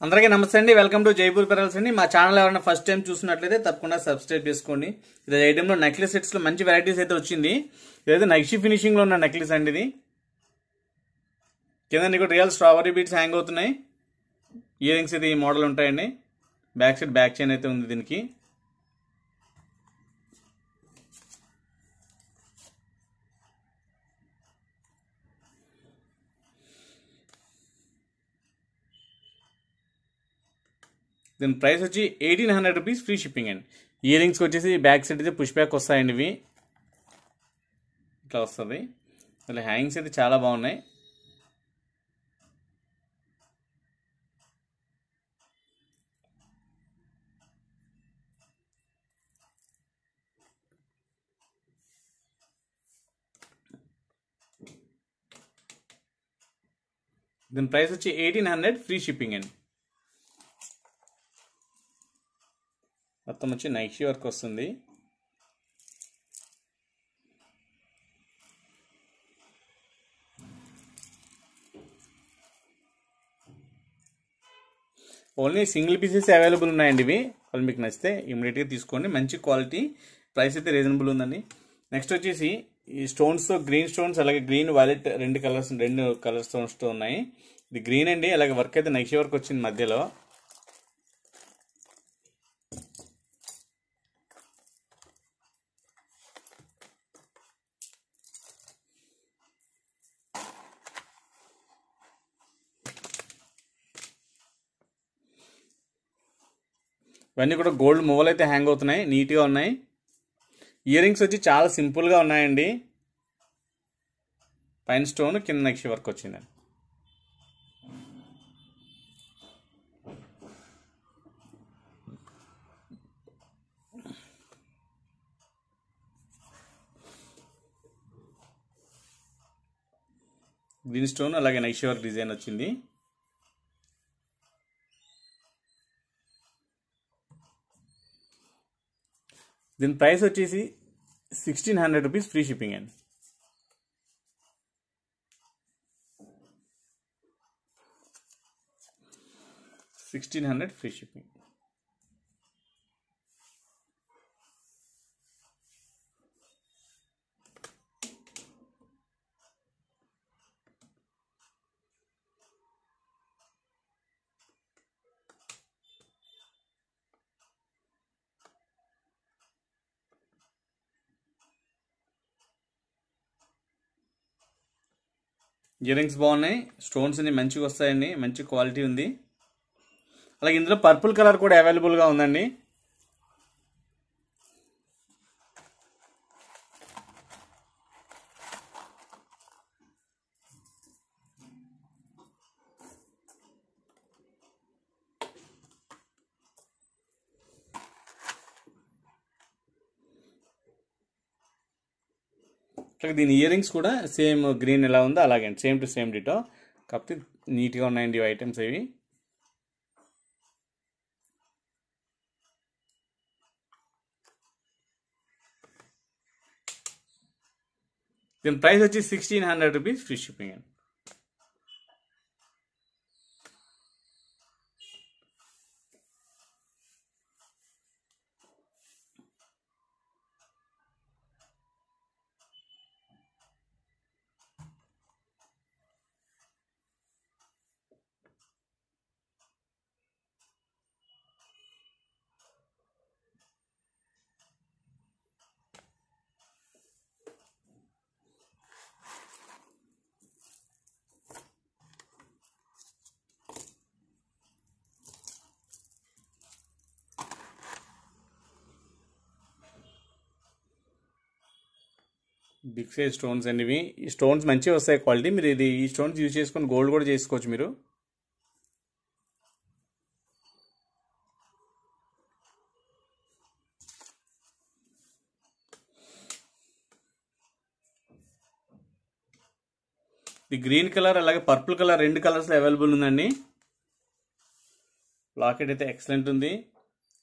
అందరికీ నమస్తే అండి. వెల్కమ్ టు జైపూర్ పెరల్స్ అండి. మా ఛానల్ ఎవరైనా ఫస్ట్ టైం చూసినట్లయితే తప్పకుండా సబ్స్క్రైబ్ చేసుకోండి. ఇది ఐటెంలో నెక్లెస్ సెట్స్ లో మంచి వెరైటీస్ అయితే వచ్చింది. ఇదైతే నైషి ఫినిషింగ్ లో ఉన్న నెక్లెస్ అండి. ఇది కింద కూడా రియల్ స్ట్రాబెరీ బీట్స్ హ్యాంగ్ అవుతున్నాయి. ఇయర్ రింగ్స్ ఇది ఈ మోడల్ ఉంటాయండి. బ్యాక్ సైడ్ బ్యాక్ చైన్ అయితే ఉంది దీనికి. దీని ప్రైస్ వచ్చి 1800 రూపీస్, ఫ్రీ షిప్పింగ్ అండి. ఇయర్ రింగ్స్కి వచ్చేసి బ్యాక్ సైడ్ అయితే పుష్ బ్యాక్ వస్తాయండి. ఇవి ఇట్లా వస్తుంది. అసలు హ్యాంగింగ్స్ అయితే చాలా బాగున్నాయి. దీని ప్రైస్ వచ్చి 1800, ఫ్రీ షిప్పింగ్ అండి. మొత్తం వచ్చి నైషి వర్క్ వస్తుంది. ఓన్లీ సింగిల్ పీసెస్ అవైలబుల్ ఉన్నాయండి. ఇవి వాళ్ళు మీకు నచ్చితే ఇమీడియట్గా తీసుకోండి. మంచి క్వాలిటీ, ప్రైస్ అయితే రీజనబుల్ ఉందండి. నెక్స్ట్ వచ్చేసి ఈ స్టోన్స్, గ్రీన్ స్టోన్స్ అలాగే గ్రీన్ వైలెట్ రెండు కలర్ స్టోన్స్తో ఉన్నాయి. ఇది గ్రీన్ అండి. అలాగే వర్క్ అయితే నైషి వర్క్ వచ్చింది మధ్యలో. ఇవన్నీ కూడా గోల్డ్ మువ్వలు అయితే హ్యాంగ్ అవుతున్నాయి, నీట్గా ఉన్నాయి. ఇయర్ రింగ్స్ వచ్చి చాలా సింపుల్గా ఉన్నాయండి. పైన స్టోన్, కింద నక్షి వర్క్ వచ్చిందండి. గ్రీన్ స్టోన్ అలాగే నక్షి వర్క్ డిజైన్ వచ్చింది. దీని ప్రైస్ వచ్చేసి 1600 రూపీస్, ఫ్రీ షిప్పింగ్ అండి. $1600 ఫ్రీ షిప్పింగ్. ఇయర్ రింగ్స్ బాగున్నాయి. స్టోన్స్ అన్ని మంచిగా వస్తాయండి. మంచి క్వాలిటీ ఉంది. అలాగే ఇందులో పర్పుల్ కలర్ కూడా అవైలబుల్గా ఉందండి. అట్లాగే దీని ఇయర్ రింగ్స్ కూడా సేమ్ గ్రీన్ ఎలా ఉందో అలాగే సేమ్ టు సేమ్ డిటో. కాకపోతే నీట్గా ఉన్నాయండి ఐటమ్స్ ఇవి. దీని ప్రైస్ వచ్చి 1600 రూపీస్, ఫ్రీ షిప్పింగ్ అండి. బిగ్ సైజ్ స్టోన్స్ అండి ఇవి. ఈ స్టోన్స్ మంచిగా వస్తాయి క్వాలిటీ. మీరు ఈ స్టోన్స్ యూజ్ చేసుకొని గోల్డ్ కూడా చేసుకోవచ్చు మీరు. ఇది గ్రీన్ కలర్ అలాగే పర్పుల్ కలర్ రెండు కలర్స్లో అవైలబుల్ ఉందండి. లాకెట్ అయితే ఎక్సలెంట్ ఉంది.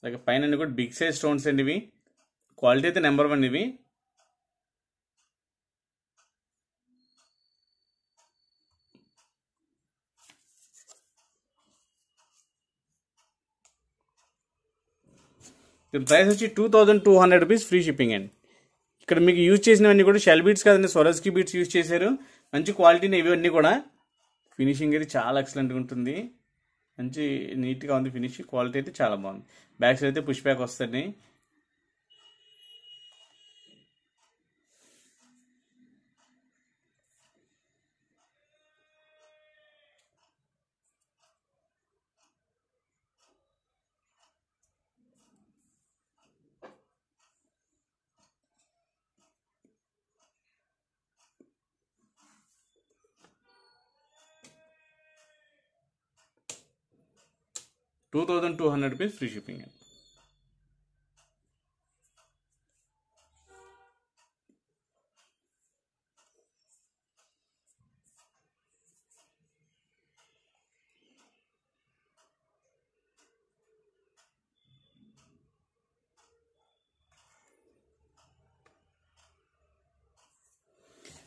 అలాగే పైన కూడా బిగ్ సైజ్ స్టోన్స్ అండి ఇవి. క్వాలిటీ అయితే నెంబర్ 1 ఇవి. దీని ప్రైస్ వచ్చి 2200 రూపీస్ ఫ్రీ షిప్పింగ్ అండి. ఇక్కడ మీకు యూజ్ చేసినవన్నీ కూడా షెల్ బీట్స్ కాదండి, స్వరస్కి బీట్స్ యూజ్ చేశారు. మంచి క్వాలిటీని ఇవన్నీ కూడా. ఫినిషింగ్ అయితే చాలా ఎక్సలెంట్గా ఉంటుంది, మంచి నీట్గా ఉంది ఫినిషింగ్. క్వాలిటీ అయితే చాలా బాగుంది. బ్యాక్ సైడ్ అయితే పుష్ బ్యాక్ వస్తుంది. ₹2200 ఫ్రీ షిప్పింగ్ అండి.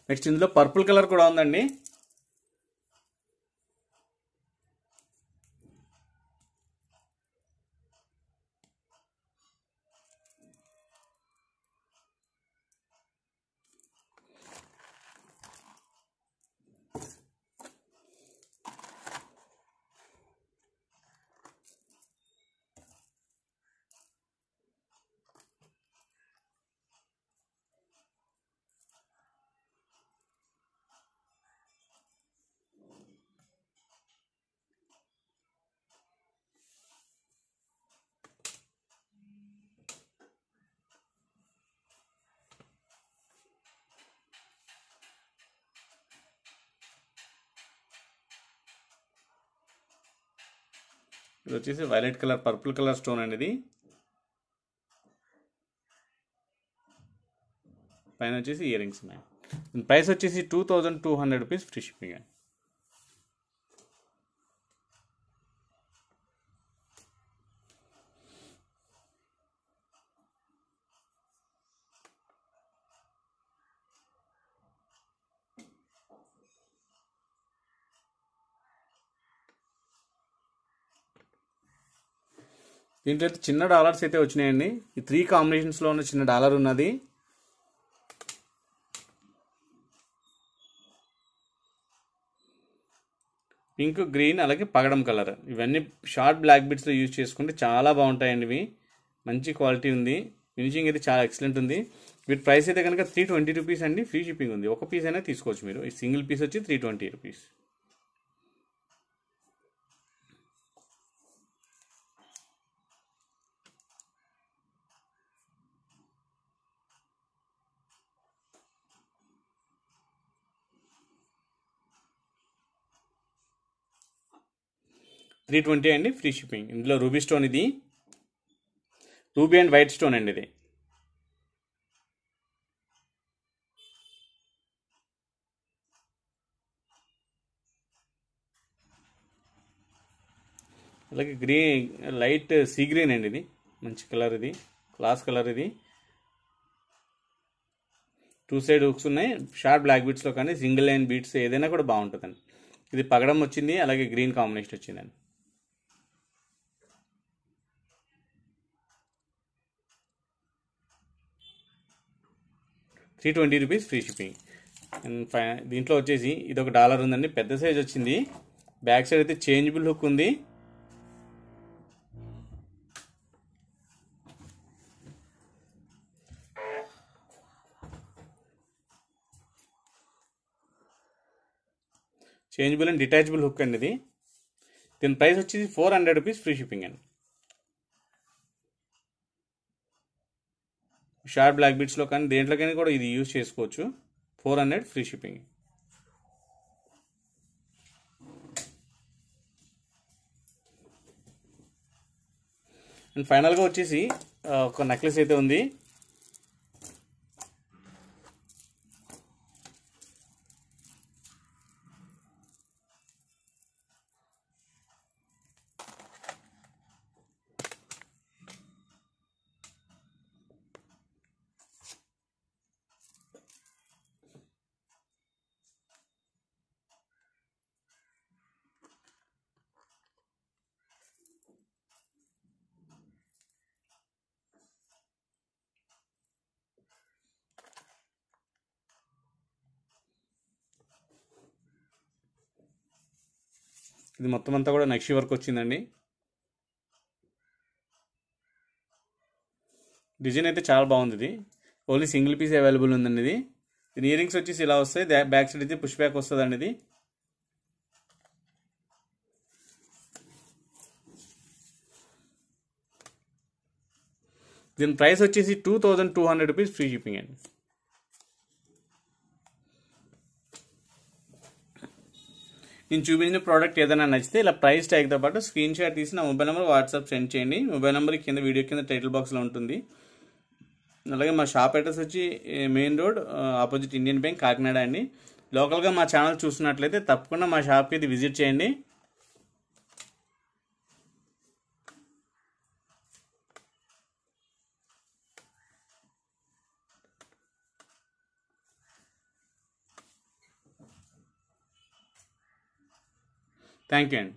నెక్స్ట్ ఇందులో పర్పుల్ కలర్ కూడా ఉందండి. ఇది వచ్చేసి violet colour purple colour stone అండి. ఇది పైన వచ్చేసి ఇయర్ రింగ్స్ ఉన్నాయి. ప్రైస్ వచ్చేసి 2200 రూపీస్ ఫ్రీ షిప్పింగ్ అండి. దీంట్లో అయితే చిన్న డాలర్స్ అయితే వచ్చినాయండి. ఈ 3 కాంబినేషన్స్లో ఉన్న చిన్న డాలర్ ఉన్నది. పింక్, గ్రీన్, అలాగే పగడం కలర్. ఇవన్నీ షార్ట్ బ్లాక్ బిట్స్లో యూజ్ చేసుకుంటే చాలా బాగుంటాయండి. ఇవి మంచి క్వాలిటీ ఉంది. ఫినిషింగ్ అయితే చాలా ఎక్సలెంట్ ఉంది. వీటి ప్రైస్ అయితే కనుక 320 రూపీస్ అండి. ఫ్రీ షిప్పింగ్ ఉంది. ఒక పీస్ అయినా తీసుకోవచ్చు మీరు. ఈ సింగిల్ పీస్ వచ్చి 320 రూపీస్. $320 అండి ఫ్రీ షిప్పింగ్. ఇందులో రూబీ స్టోన్, ఇది రూబీ అండ్ వైట్ స్టోన్ అండి. ఇది అలాగే గ్రీన్, లైట్ సీ గ్రీన్ అండి. ఇది మంచి కలర్, ఇది క్లాస్ కలర్. ఇది 2 సైడ్ హుక్స్ ఉన్నాయి. షార్ట్ బ్లాక్ బీట్స్లో కానీ సింగిల్ లైన్ బీట్స్ ఏదైనా కూడా బాగుంటుందండి. ఇది పగడం వచ్చింది, అలాగే గ్రీన్ కాంబినేషన్ వచ్చిందండి. $320 ఫ్రీ షిప్పింగ్. అండ్ దీంట్లో వచ్చేసి ఇది ఒక డాలర్ ఉందండి. పెద్ద సైజ్ వచ్చింది. బ్యాక్ సైడ్ అయితే చేంజబుల్ హుక్ ఉంది. చేంజబుల్ అండ్ డిటాచబుల్ హుక్ అండి. ఇది దీని ప్రైస్ వచ్చేసి $400 ఫ్రీ షిప్పింగ్ అండి. షార్ట్ బ్లాక్ బీట్స్లో కానీ దేంట్లోకైనా కూడా ఇది యూజ్ చేసుకోవచ్చు. 400 ఫ్రీ షిప్పింగ్. అండ్ ఫైనల్గా వచ్చేసి ఒక నెక్లెస్ అయితే ఉంది. ఇది మొత్తం అంతా కూడా నక్షి వర్క్ వచ్చిందండి. డిజైన్ అయితే చాలా బాగుంది. ఇది ఓన్లీ సింగిల్ పీస్ అవైలబుల్ ఉందండి. ఇది ఇయర్ రింగ్స్ వచ్చేసి ఇలా వస్తాయి. బ్యాక్ సైడ్ అయితే పుష్ బ్యాక్ వస్తుందండి. ఇది దీని ప్రైస్ వచ్చేసి 2200 రూపీస్ ఫ్రీ షిప్పింగ్ అండి. నేను చూపించిన ప్రోడక్ట్ ఏదైనా నచ్చితే ఇలా ప్రైస్ ట్యాగ్తో పాటు స్క్రీన్ షాట్ తీసి నా మొబైల్ నెంబర్ వాట్సాప్ సెండ్ చేయండి. మొబైల్ నెంబర్ కింద వీడియో కింద టైటిల్ బాక్స్లో ఉంటుంది. అలాగే మా షాప్ అడ్రస్ వచ్చి main road opposite Indian bank Kakinada అండి. లోకల్గా మా ఛానల్ చూసినట్లయితే తప్పకుండా మా షాప్కి ఇది విజిట్ చేయండి. థ్యాంక్ యూ అండి.